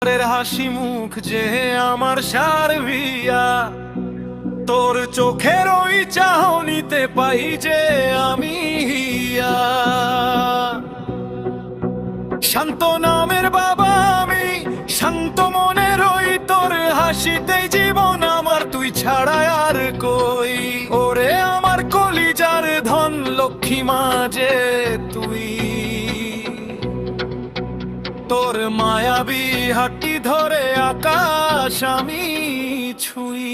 হাসি মুখ যে আমার সার্বিয়া, তোর চোখের ওই চাহনিতে পাই যে আমি হিয়া। শান্ত নামের বাবা আমি, শান্ত মনের ওই তোর হাসিতেই জীবন আমার, তুই ছাড়া আর কই। ওরে আমার কলিজার ধন লক্ষ্মী মাঝে তুই, তোর মায়াবী হাঁটি ধরে আকাশ আমি ছুঁই।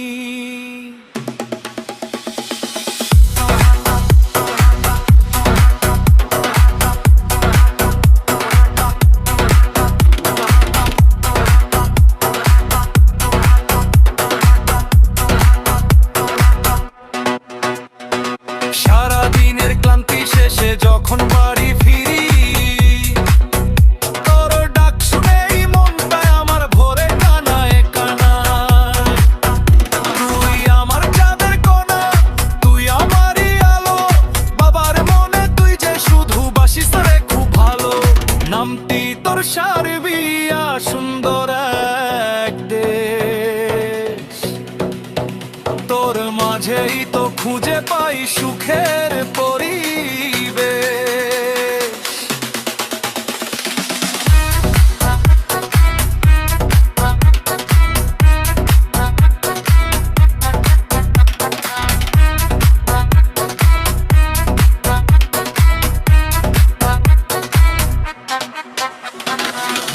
সারাদিনের ক্লান্তি শেষে যখন বাড়ি ফিরি, তোর ডাক শুনেই মনটা আমার ভরে কানায় কানায়। তুই আমার চাঁদের কোনা, তুই আমারই আলো, বাবার মনে তুই যে শুধু বাসিস রে খুব ভালো। নামটি তোর সার্বিয়া, সুন্দর এক দেশ, তোর মাঝেই তো খুঁজে পাই সুখের পরিবেশ।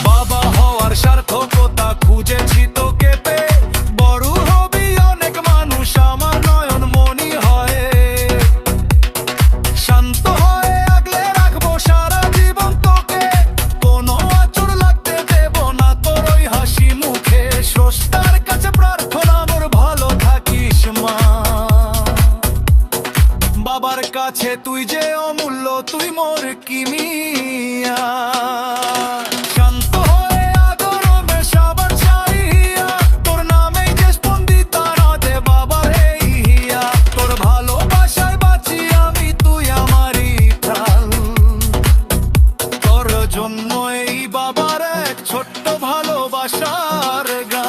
বাবা হওয়ার সার্থকতা খুঁজেছি তোকে পেয়ে, বড় হবি অনেক মানুষ আমার নয়ন মনি হয়ে। শান্ত হয়ে আগলে রাখবো সারা জীবন তোকে, কোনো আঁচড় লাগতে দেব না তোর ওই হাসি মুখে। স্রষ্টার কাছে প্রার্থনা মোর ভালো থাকিস মা, বাবার কাছে তুই যে অমূল্য, তুই মোর কিমিয়া। শান্ত হয়ে আগরবে সবার ছাইয়া, তোর নামেই যে স্পন্দিত রাধে বাবার এই হিয়া। তোর ভালোবাসায় বাঁচি আমি, তুই আমারই প্রাণ, তোর জন্য এই বাবার এক ছোট্ট ভালোবাসার গান।